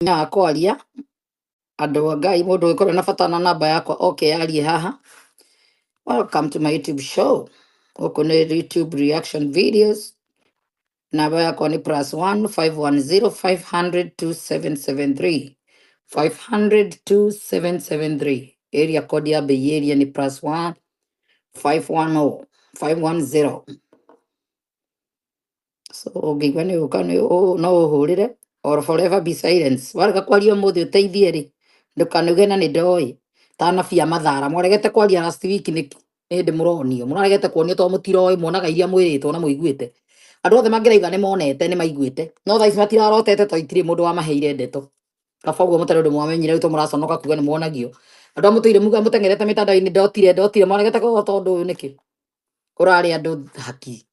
na kwaria andu a Ngai mundu ukorwo na bata na namba yakwa okay arie haha. Welcome to my YouTube show. Huku ni YouTube reaction videos. Namba yakwa ni +1 510 500 2773 500 2773. Area code ya Bay Area ni +1 510 510. So gigwani ukani no uhurire or forever be silence. Warga kwaria muthi uteithie ri ndukanuge na ni ndoi tana bia mathara mwaregete kwaria last week ni ndi muronio mwaregete kuonio to mutiroi mwonaga iria mwiritwo na muiguite andu othe mangiraiga ni monete ni maiguite no thaa ici matirarotete to itiri mundu wa maheire ndeto kaba guo mutare ndu mwamenyire to muraconoka kuga ni mwonagio andu amutuire muga mutengerete mitandao-ini ndotire mwaregete ko tondu uyu niki urari andu haki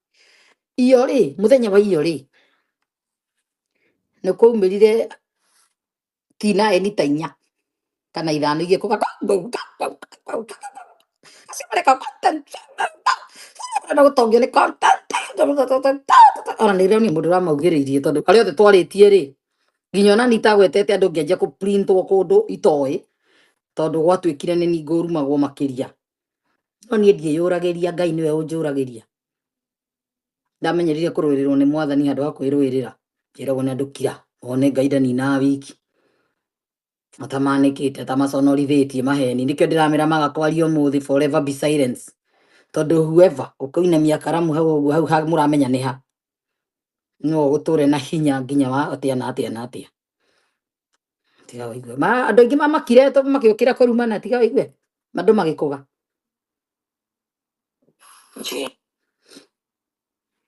iyo ri muthenya wa iyo ri ni kwaumirire tina ta inya kana ithano igie kuga asimareka content na gutongio ni content ona ni roni mundu ramaugiririe tondu ari othe twaritie ri nginya ona nitagwetete andu ngianjia ku printwo kundu itoi tondu gwatuikire ni ningurumagwo makiria no nie ndieyuragiria Ngai niwe unjuragiria ndamenyerire kuruirirwo ni mwathani handu ha kwirwirira njiragwo ni andu kira one Ngai ndanina wiki matamanikite tamaconorithitie maheni nikio ndiramira magakwario muthi forever be silence tondu whoever ukoinamia karamu hau muramenya ni ha no guture na hinya nginya wa atia na atia tiga waigue ma andu ingi mamakire to makiukira kurumana tiga waigue mandu magikuga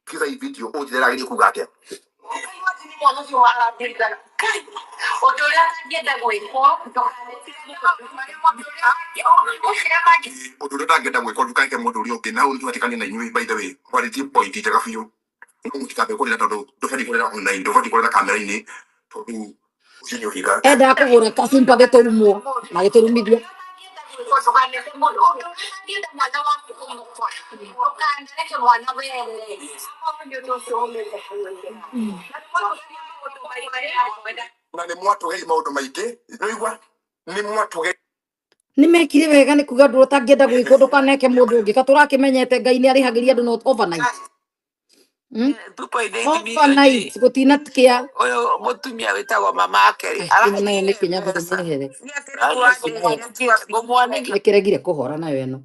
kiza hii video ujira ili kugate odoreta ngenda gwiko dukanke mundu uri ungi na undu atikani na inyui by the way quality point itaga fiu mutikabe ko rira tondu ndofedi kurira online ndofedi kurira kamera-ini tondu ucinio higa enda kugura kasimpa geturumwo na geturumithio na ni mwatu hei maundu maingi noigwa ni mwatu hei ni mekire wega ni kuga ndu utangienda gwiko ndukaneke mundu ungi katurakimenyete Ngai ni arihagiria andu not overnight overnight gutina tikia oyo mutumia witagwo mama akeri nayo ni kinya gutehere nikiregire kuhora nayo eno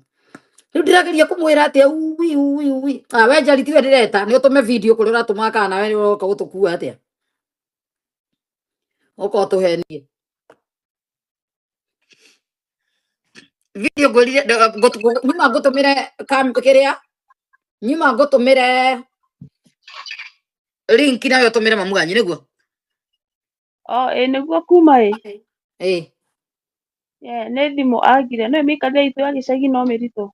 riu ndirageria kumwira atia uwi we njari tiwe ndireta ni utume video kuri uratuma kana we uroka gutukua atia uko tuhenie video ngurire nyuma ngutumire kam kiria nyuma ngutumire link nayo tumire mamuganyi niguo niguo kuma nä thimå agire no mä kathä itå ya gä cagi no mä ritå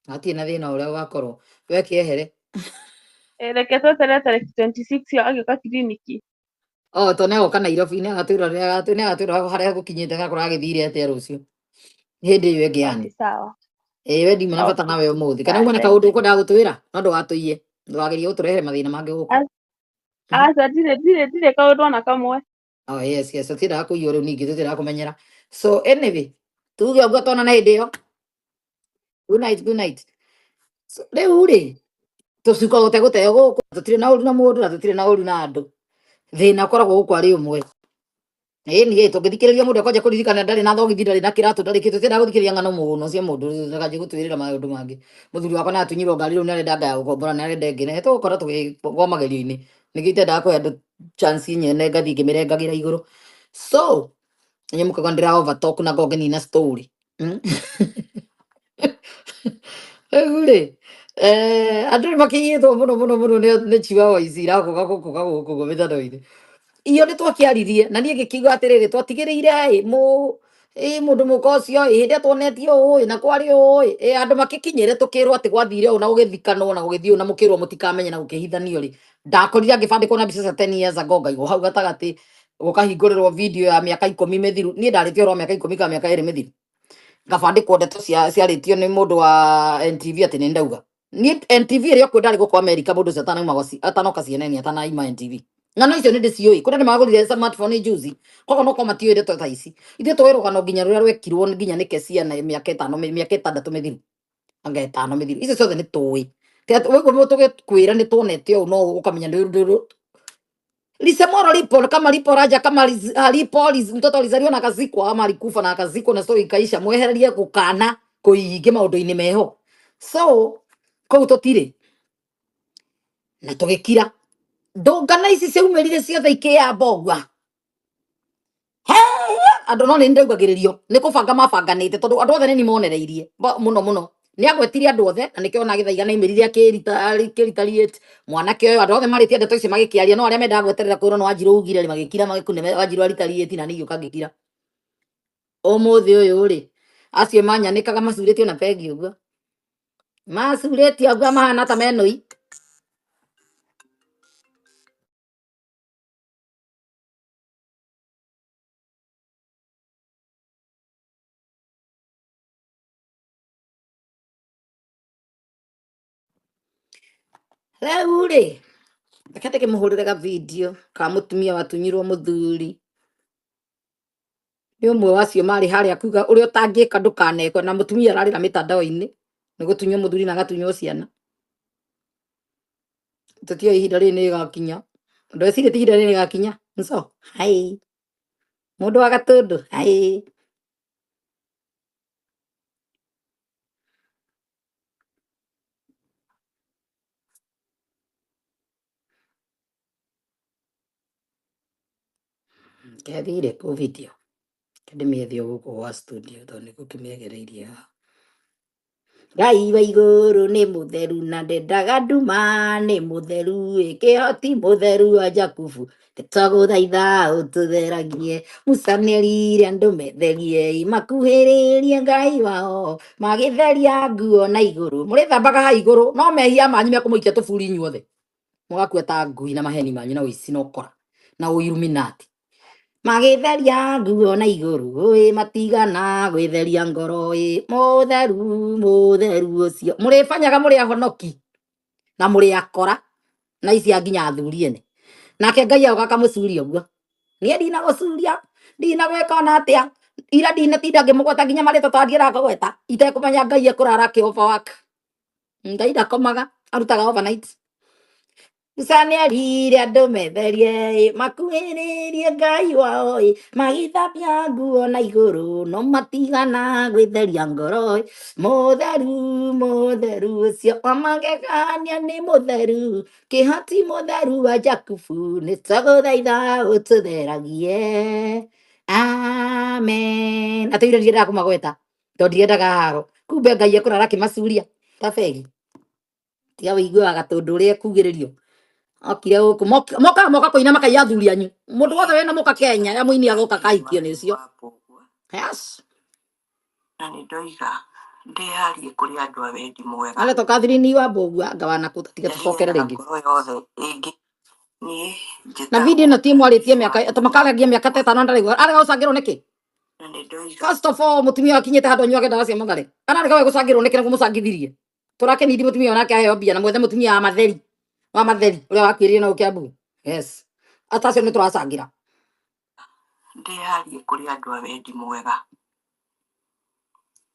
atie na thä na å rä a ũgakorwo we kiehere reke twetere tarĩki 26 agä ka kiriniki to nä agoka Nairobi nä agatwä ra harä a gå kinyä te gakora agä thire atä rå cio hä ndä ä yo ä ngä yani we ndimå na bata nawe å må thä kana umane kaå ndå å kwendaga gå twä ra no ndå gatå iye ndå gagerie gå tå rehere mathä na mangä gå aca ndirä kaå ndå ona kamwe yes tutiendaga kå iyo rä u ningä tå tiendaga kå menyera so anyway tuge å guo tonana hä ndä ä yo good night rä u rä tå cuka gå te gå teo gå kå tå tirä na å ru na må ndå na tå tirä na å ru na andå thä na koragwo gå kwarä å mwe ni tå ngä thikä rä ria må ndå akwanja kå ririkana ndarä na thogithi ndarä na kä ratå ndarä kä tå tiendaga gå thikä rä ria ng'ano må no cia må ndå ndakanjä gå twä rä ra maå ndå mangä må thuri wakwa nä atunyirwo ngari rä u nä arenda ngaya gå kombora nä arenda ngä ne tå gå kora tå gä gwa magerio-inä nä gä itendaga kå he andå chance nyene ngathi ngä mä rengagä ra igå rå so nye må kaga ndä ra overtalk na ngongä nina story rĩu rĩ andũ nĩ makĩiyĩtwo mũno nĩ chiwa wa ici irakoga gũkũ mĩtandao-inĩ iyo nĩ twakĩaririe na niĩ ngĩkiuga atĩrĩrĩ twatigĩrĩire mũndũ mũka ũcio hĩndĩ ĩrĩa tuonetio ũĩ na kwarĩ ũĩ andũ makĩkinyĩre tũkĩrwo atĩ gwathire ũũ na gũgĩthikanwo na gũgĩthiĩ ũũ na mũkĩrwo mũtikamenye na gũkĩhithanio rĩ ndakorire ngĩbandĩkwo na mbica cia 10 years ago ngaigwo hau gatagatĩ gũkahingũrĩrwo video ya mĩaka 10 mĩthiru niĩ ndarĩtio ro mĩaka 10 kana mĩaka 2 mĩthiru ngabandĩkwo ndeto ciarĩtio nĩ mũndũ wa NTV atĩ nĩ ndauga niĩ NTV ĩrĩa ũkwenda ndarĩ gũkũ America mũndũ ũcio atanoka CNN atanaima NTV ngano icio nä ndä ciå kå rä nä magårire smartphone juzi koguo no ko matiå ire to tha ici ithuä twä rå gano nginya rå rä a rwekirwo nginya nä ke ciana mä aka ĩtandatå mä thiru anga ĩtano mä thiru icio ciothe nä tåä tå gä kwä ra nä tuonete å no å kamenya lisemoro lipo kama lipo raja kama lipo mtoto alizaliwa na kazikwa ama alikufa na kazikwa na story ikaisha mwehererie gukana kuinge maundu-ini meho so kou tutire na tugikira ndungana ici ciaumirire ciothe ikiambogwa andu no ni ndaugagiririo ni kubanga mabanganite tondu andu othe ni monereirie muno muno ni agwetire andu othe na nikio na githaiga na imirire akirita mwanake uyu andu othe maritie ndeto ici magikiaria no aria mendaga gweterera kwirwo no Wanjiru ugire magikira magikune Wanjiru aritarieti na nigio kangikira umuthi uyu ri acio manyanikaga macuritio na pegi uguo macuritio uguo mahana ta menui riu ri reke ndikimuhurire ga video ka mutumia watunyirwo muthuri ni umwe wacio mari haria kuga uria utangika ndukanekwe na mutumia ararira mitandao-ini ni gutunywo muthuri na gatunywo ciana tutio ihinda ri ni gakinya ndwecire ti ihinda ri ni gakinya nso hai mundu wa gatundu hai kethire ku video ndimiethio guku gwa studio tondu ni gukimiegereirie Ngai wa iguru ni mutheru na ndendaga nduma ni mutheru ikihoti mutheru wa Jakubu tũgũthaitha ũtũtheragie Musa nĩerire andũ metherie makuhĩrĩrie Ngai wao magĩtheria nguo na igũrũ mũrĩthambaga ha igũrũ no mehia manyu mekũmũikia tũburi inyuothe mũgakua ta ngui na maheni manyu na ũici na ũkora na ũiluminati magĩtheria nguo na igũrũ matigana gwĩtheria ngoro mũtheru ũcio mũrĩbanyaga mũrĩ ahonoki na mũrĩ akora na ici nginya athuri ene nake Ngai agoka kamũcuria ũguo niĩ ndinagũcuria ndinagwĩka ona atĩa ira ndinatinda ngĩmũgweta nginya marĩtwa twandiĩra ngũgweta itekũmenya Ngai ekũrara kĩoba Ngai ndakomaga arutaga overnight Musa nĩerire andũ metherie makuhĩrĩrie Ngai wao magĩthambia nguo na igũrũ no matigana gwĩtheria ngoro mũtheru ũcio magegania nĩ mũtheru kĩhoti mũtheru wa Jakubu nĩtũgũthaitha ũtũtheragie amen atũire ndiendaga kũmagweta tondũ ndiendaga haro kumbe Ngai ekũrara kĩmacuria ta begi tiga wĩiguaga tondũ ũrĩa ekugĩrĩrio okire guku moka kuina makaiya athuri anyu mundu wothe wena muka Kenya ya muini agoka kaikio nicio yes na nĩ ndoiga ndĩharie kũrĩ andũ a wendi mwega ale to Catherine wa Mbogua ngawana kutiga tucokere ringi yothe ĩngĩ niĩ na video na timu aritie miaka tumakaragia miaka 5 ndarigwa arega gucangirwo niki na nĩ ndoiga first of all mutumia akinyete handu anyu agenda cia magare kana arega gucangirwo niki na kumucangithirie turakenithi mutumia onake aheo mbia na mwethe mutumia wa matheri uria wakwiririe na Kiambu yes atacio ni turacangira ndĩharie kũrĩ andũ a wendi mwega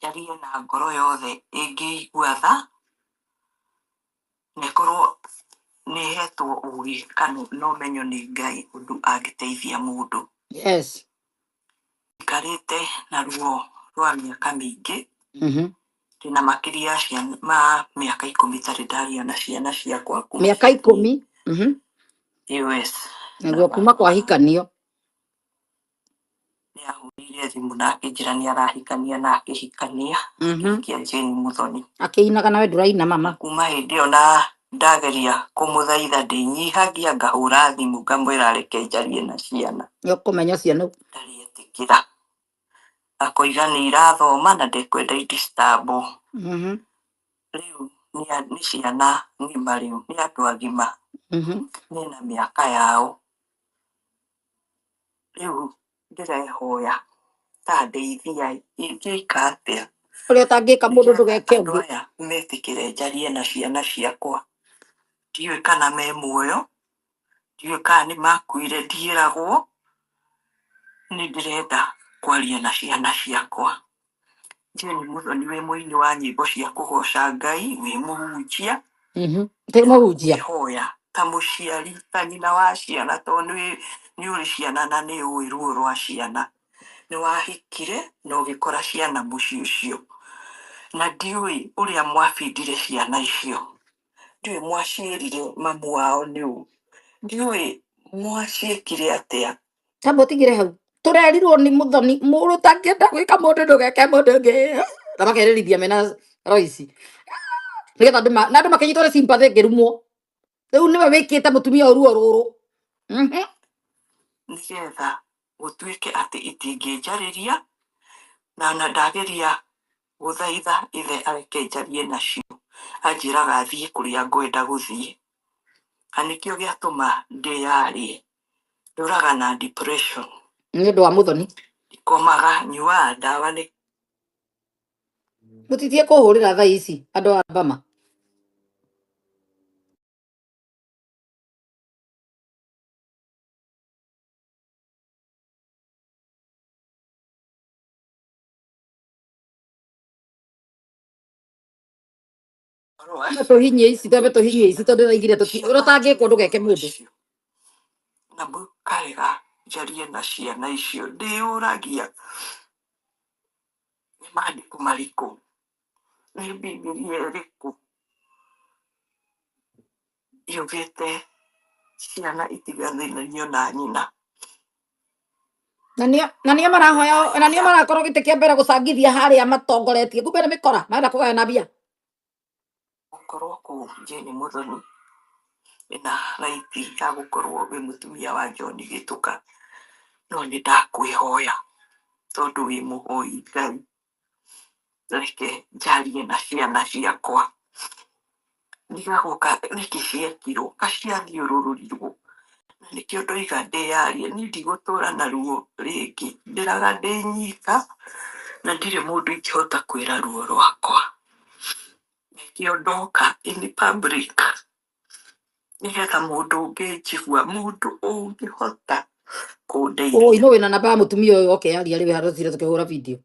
yarie na ngoro yothe ĩngĩigua tha nĩkorwo nĩhetwo ũgĩ kana no menyo nĩ Ngai ũndũ angĩteithia mũndũ yes ngarĩte na ruo rwa mĩaka mĩingĩ ndĩna makĩria ciana ma mĩaka 10 tarĩ ndaria na ciana ciakwa mĩaka 10 US niguo kuma kwa hikanio nĩahũrĩire thimũ na akĩnjĩra nĩarahikania na akĩhikania akĩhikia Jane Muthoni akĩinaga nawe ndũraina mama kuma hĩndĩ ĩyo na ndageria kũmũthaitha ndĩnyihagia ngahũra thimũ ngamwĩra reke njarie na ciana nĩũkũmenya ciana ndariĩtĩkĩra akoiga nĩ irathoma na ndekwenda idisturbo rĩu nĩ ciana ng'ima rĩu nĩ andũ agima mena mĩaka yao rĩu ndĩrehoya ta ndeithia ingĩka atĩa ũrĩa ũtangĩka mũndũ ndũgeke andũ aya metĩkĩre njarie na ciana ciakwa ndiũĩ kana me muoyo ndiwe kana makuire ndiragwo ni ndirenda kwaria na ciana ciakwa. Jeni Muthoni we muini wa nyimbo cia kugoca Ngai, wi muhunjia. Te muhunjia. Hoya ta muciari ta nyina wa ciana to ni uri ciana na ni ui ruo rwa ciana. Ni wahikire na ugikora ciana muci ucio. Na ndiui uria mwabindire ciana icio. Ndiui mwacirire mamu wao ni u. Ndiui mwaciekire atia. Tambo tigire hau. Turerirwo ni Muthoni muru takenda gwika mundu ndugeke mundu ngi. Na makererithia mena roici. Nigetha andu makenyitwo ni sympathy ngirumwo. Riu niwe wikite mutumia ruo ruru. Nigetha gutuike ati itingijariria na ndageria guthaitha ithe areke njarie nacio. Anjiraga athie kuria ngwenda guthie. Anikio giatuma ndiarie. Nduraga na depression. Ni undu wa Muthoni. Ikomaga nyua ndawa ni mutitie kuhurira thaa ici andu a Bama. Tuhinyie ici tuhinyie ici tondu thaigire urotangikwo ndugeke mundu. Na mukarega njarie na ciana icio ndiuragia ni maandiko mariku ni Biblia iriku yugite ciana itiganithanio na nyina. Na nio marahoya na nio marakorwo gite kia mbere gucangithia haria matongoretie kumbe ni mikora marenda kugayana mbia. Gukorwo ku Jeni Muthoni ina raiti ya gukorwo wi mutumia wa John Gituka no ni ndakwihoya tondu wi muhoi Ngai reke njarie na ciana ciakwa. Ndigaguka niki ciekirwo kaciathiurururirwo na nikio ndoiga ndiarie ni ndigutura na ruo ringi ndiraga ndinyika na ndire mundu ingihota kwira ruo rwakwa. Nikio ndoka in public nigetha mundu ungijigua mundu ungihota kundeithia. Oi no wina namba ya mutumia uyu oke aria riwe harocire tukihura video.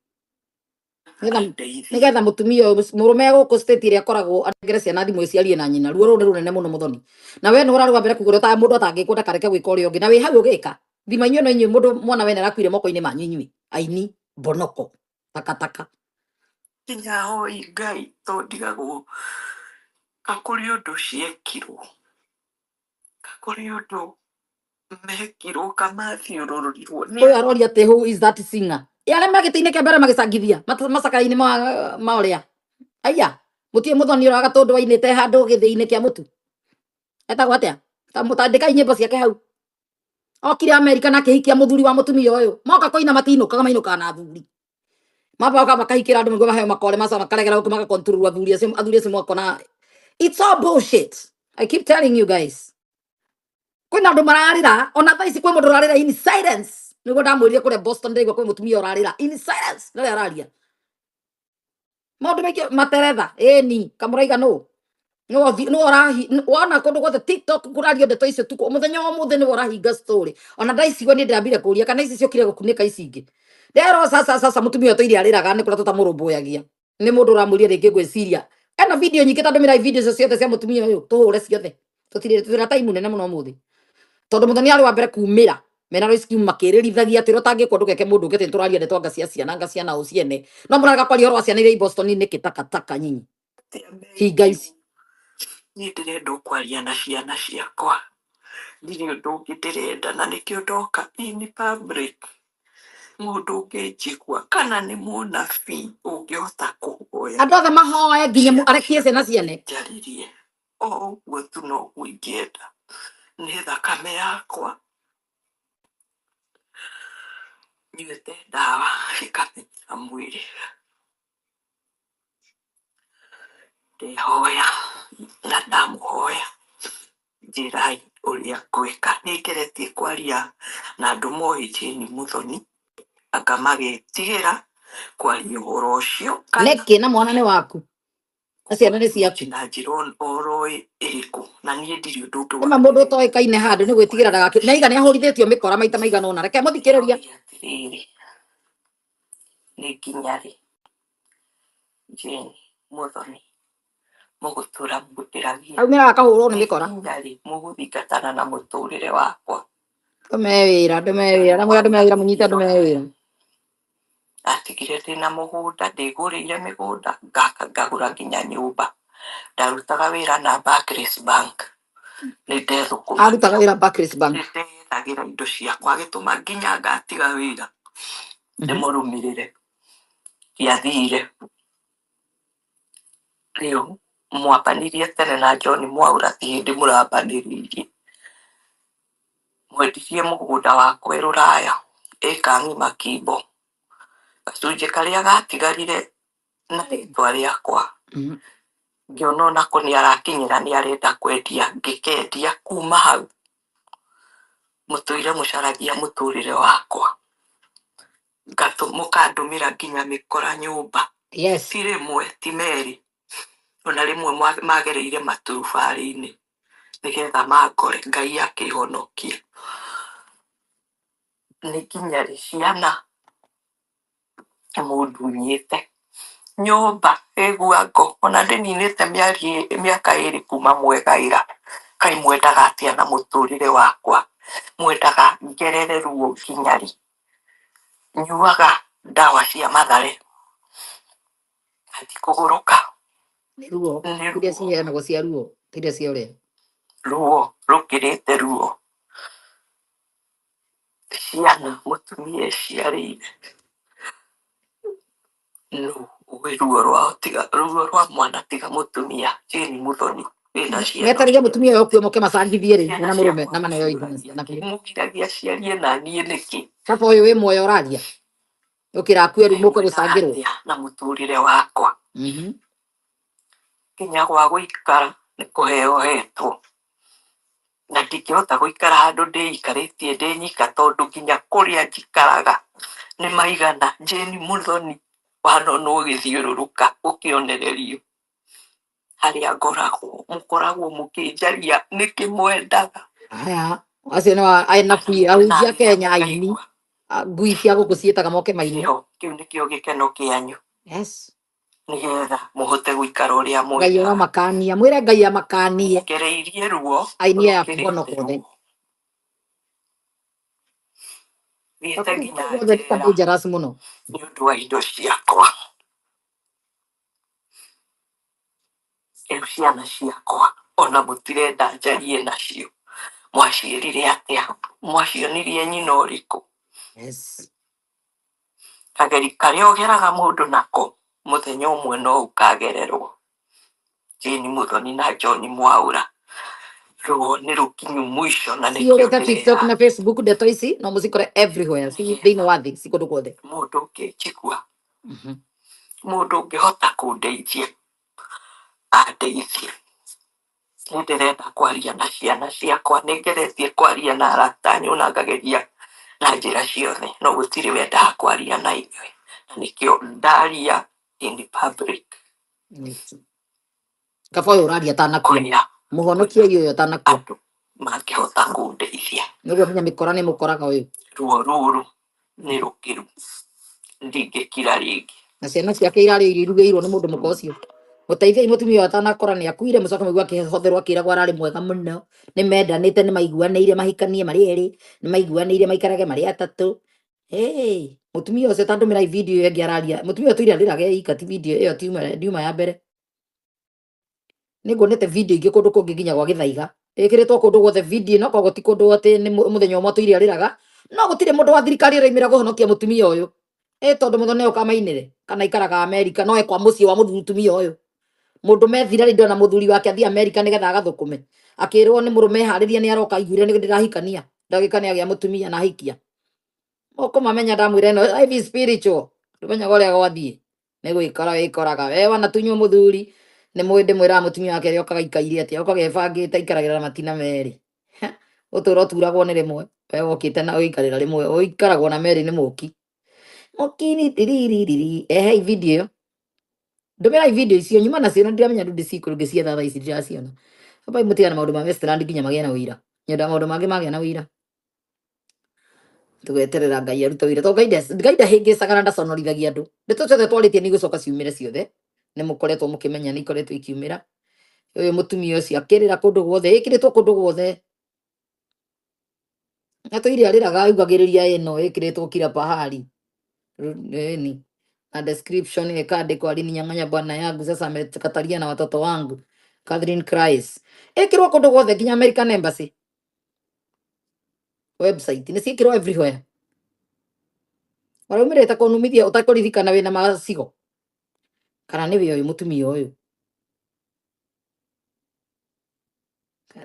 Nigetha mutumia uyu murume guku state iria akoragwo anengere ciana thimu iciarie na nyina ruo ru runene muno Muthoni. Na we ni uraruga mbere kugura ta mundu atangikunda kareke gwika uria ungi na wi hau ugika. Thima inyu no inyu mundu mwana we narakwire moko-ini manyu inyui aini bonoko takataka. Kinya hoi Ngai to ndigagwo kakuri undu ciekirwo kakuri undu mekirwo kamathiurururirwo Uyu aroria ati who is that singer? Yale magite-ini kia mbere magicangithia macaka-ini ma uria. Aya mutie Muthoni uraga tondu wainite handu githii-ini kia mutu. Etagwo atia? Tamutandika nyimbo ciake hau. Okire Amerika na kihikia muthuri wa mutumia uyu. Moka koina matinukaga mainukaga na athuri. Maboka makahikira andu miguo maheo makore maca makaregera guku magakonturua athuri acio mwakona. It's all bullshit. I keep telling you guys. Kwina andu mararira ona thaa ici kwi mundu urarira in silence. Niguo ndamwirire kuria Boston ndigwa kwi mutumia urarira in silence. Nare araria. Maundu maingi Materetha ni kamuraiga no. No orahi wana kundu gwothe TikTok kurario ndeto icio tuko muthenya wa muthe ni warahinga story. Ona ndaicigwa ni ndambire kuria kana ici ciokire gukunika ici ingi. Ndero sasa mutumia toiria ariraga ni kura tutamurumbuyagia. Ni mundu uramwiria ringi gwiciria. Ena video nyingi tandumira video icio ciothe cia mutumia uyu tuhure ciothe. Tutira time nene muno muthi. Tondu Muthoni ari wa mbere kumira. Mena risk makiririthagi ati rotangikwo ndugeke mundu ngete turaria ndeto anga cia ciana anga ciana uciene. No muraga kwaria ro ciana ire Boston ni kitakataka nyinyi. He guys. Ni ndirenda kwaria na ciana ciakwa. Ndiri undu ungi ndirenda na nikio ndoka in public. Mundu ungijigua kana ni munabii ungihota kuhoya. Andu othe mahoe nginya arekie ciana ciene. Njaririe o uguo tu no ingĩenda ni thakame yakwa nyuĩte ndawa cikamenyera mwĩrĩ. Ndihoya na ndamũhoya njĩrai ũrĩa ngwĩka. Nĩngeretie kwaria na andũ moĩ Jeni Muthoni anga magĩtigĩra kwaria ũhoro ũcio. Nĩkĩ na mwana nĩ waku? ciana nĩ ciaku na njĩra oro ĩrĩkũ, na niĩ ndirĩ ũndũ ũngĩ nĩma mũndũ ũtoĩkaine handũ nĩ gwĩtigĩra ndagakĩ na iga nĩ ahũrithĩtio mĩkora maita maigana ũna reke mũthikĩrĩria atĩrĩrĩ, nĩ nginya rĩ Jane Muthoni mũgũtũra mũndĩragia aumĩra akahũrwo nĩ mĩkora nginya rĩ mũgũthingatana na mũtũrĩre wakwa ndũmewĩra ndũmewĩra ndamwĩra ndũmewĩra mũnyite ndũmewĩra atigire ndĩna mũgũnda ndĩgũrĩire mĩgũnda ngagũra nginya nyũmba ndarutaga wĩra na Barclays Bank nĩ ndethũkũma arutaga wĩra Barclays Bank nĩ ndethagĩra indo ciakwa agĩtũma nginya ngatiga wĩra ndĩmũrũmĩrĩre ndiathire rĩu mwambanirie tene na John Mwaura ti hĩndĩ mũrambanĩrĩirie mwendirie mũgũnda wakwa Rũraya ĩka ng'ima Kimbo gacunjĩ karĩa gatigarire na rĩtwa rĩakwa ngĩona onako nĩ arakinyĩra nĩ arenda kwendia ngĩkendia kuma hau mũtũire mũcaragia mũtũrĩre wakwa mũkandũmĩra nginya mĩkora nyũmba ti rĩmwe ti merĩ ona rĩmwe magereire maturubarĩ-inĩ nĩgetha mangore Ngai akĩhonokia nĩ nginya rĩ ciana mũndunyĩte nyũmba ĩguango ona ndĩninĩte mĩaka ĩrĩ kuma mwegaĩra Kai mwendaga atĩa na mũtũrĩre wakwa mwendaga ngerere ruo nginya rĩ nyuaga ndawa cia mathare atikũgũrũka nĩ ruo iria ciheanagwo cia ruo iria cia ũrĩa ruo rũkĩrĩte ruo ciana mũtumia eciarĩire no ũĩ ruo rwa mwana tiga mũtumia Jane Muthoni wĩna ciana metarĩria mũtumia ũyũ kuo moke macangithie rĩ na mũrũme na maneo ciana mũgiragia ciarie na niĩ nĩkĩ kaba ũyũ wĩ muoyo ũraria ũkĩrakue rĩu mũke gũcangĩrwo na mũtũrĩre wakwa nginya gwa gũikara nĩ kũheo hetwo na ndingĩhota gũikara handũ ndĩikarĩtie ndĩ nyika tondũ nginya kũrĩa njikaraga nĩ maigana Jane Muthoni wanona ũgĩthiũrũrũka ũkĩonererio harĩa ngoragwo mũkoragwo mũkĩnjaria nĩkĩ mwendaga aya acio nĩ anabii ahunjia Kenya aini ngui cia gũkũ ciĩtaga moke maini kĩu nĩkĩo gĩkeno kĩanyu nĩgetha mũhote gũikara ũrĩa Ngai amakania mwĩre Ngai amakanie ngereirie ruo aini aya kũhonokothe thiĩte nginya njera dangerous mũno nĩ ũndũ wa indo ciakwa rĩu ciana ciakwa ona mũtirenda njarie nacio mwaciĩrire atĩa mwacionirie nyina ũrĩkũ kageri karĩa ũgeraga mũndũ nako mũthenya ũmwe no ũkagererwo Jane Muthoni na John Mwaura ruo nĩ rũkinyu mũico na nĩkĩo TikTok na Facebook ndeto ici no mũcikore everywhere thĩinĩ wa thĩ ci kũndũ guothe mũndũ ũngĩnjigua mũndũ ũngĩhota kũndeithia andeithie nĩ ndĩrenda kwaria na ciana ciakwa nĩ ngeretie kwaria na arata nyona ngageria na njĩra ciothe no gũtirĩ wendaga kwaria na inyuĩ na nĩkĩo ndaria in public kaba ũyũ ũraria atanakua mũhonokia ũyũ atanakua andũ mangĩhota kũndeithia nĩguo menya mĩkora nĩ mũkoraga ũyũ ruo rũrũ nĩ rũkĩru ndingĩkira rĩngĩ na ciana ciake irarĩ irugĩirwo nĩ mũndũ mũka ũcio mũteithei mũtumia atanakora nĩ akuire mũcoke mũigua akĩhotherwo akĩragwo ararĩ mwega mũno nĩ mendanĩte nĩ maiguanĩire mahikanie marĩ erĩ nĩ maiguanĩire maikarage marĩ atatũ mũtumia ũcio tandũmĩra video ĩyo ĩngĩ araria mũtumia ũyũ tũirarĩraga ika ti video ĩyo ndiuma ya mbere nĩ nguonete video ingĩ kũndũ kũngĩ nginya gwa Gĩthaiga ĩkĩrĩtwo kũndũ guothe video no koguo ti kũndũ atĩ nĩ mũthenya ũmwe tũirarĩraga no gũtirĩ mũndũ wa thirikari ũraimĩra kũhonokia mũtumia ũyũ tondũ Muthoni ũyũ kamainĩre kana ikaraga Amerika no ekwa mũciĩ wa mũtumia ũyũ mũndũ methira rĩndĩ na mũthuri wake athiĩ Amerika nĩgetha agathũkũme akĩrwo nĩ mũrũme harĩria nĩ aroka aiguire nĩ ndĩrahikania ndagĩka nĩ agĩa mũtumia na hikia ũkũmamenya ndamwĩra ĩno life is spiritual ndũmenyaga ũrĩa gwathiĩ nĩ gwĩkora wĩkoraga we wanatunywo mũthuri nĩ mwĩndĩ mwĩraga mũtumia wake rĩ okaga ikaire atĩa okaga ebangĩte ikaragĩra matina merĩ ũtũũro turagwo nĩ rĩmwe we wokĩte na ũikarĩra rĩmwe ũikaragwo na merĩ nĩ mũki mũkini tiririri ehe video Ndumira video icio nyuma nacio na ndiramenya ndu ndicikuru ngicietha thaa ici ndiraciona. Hapa imutigana maundu ma restaurant nginya magia na wira. Nyenda maundu mangi magia na wira. Tugeterera Ngai arute wira. To Ngai ndahingicaga na ndaconorithagia andu. Ndeto ciothe twaritie ni gucoka ciumire ciothe. Ni mukoretwo mukimenya ni ikoretwo ikiumira. Uyu mutumia ucio akirira kundu guothe ikiritwo kundu guothe. Atuire ariraga augagiriria ino ikiritwo kila pahali. Ni na description ikaandikwa alininyang'anya bwana yangu, sasa amekatalia na watoto wangu. Catherine Christ. Ikirwo kundu guothe nginya American Embassy. Website ni cikirwo everywhere. Waraumire ta kunumithia utakuririkana wina macigo. Kana ni we uyu mutumia uyu.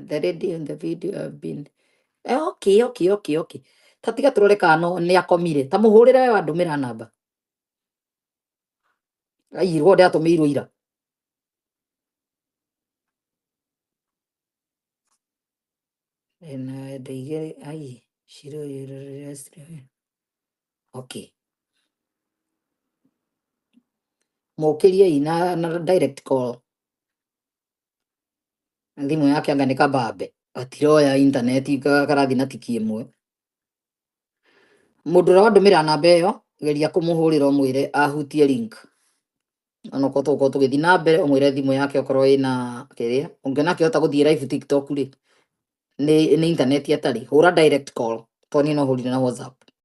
The lady in the video have been okay. Tatiga turore kano ni akomire. Tamuhurire we wandumira namba. Ai rwode atumirwo ira. Na ndeigere ai Shiru restaurant. Okay. Mokirie na direct call. Thimu yake anga ni kababe. Atiroya internet karathi na tiki imwe. Mundu ra ndumira namba iyo geria kumuhurira umwire ahutie link. Anoko tuko tugithi na mbere umwire thimu yake okorwo ina kiria. Ungena kihota guthie live TikTok ri. Ni internet atari. Hura direct call. Tony no hurire na WhatsApp.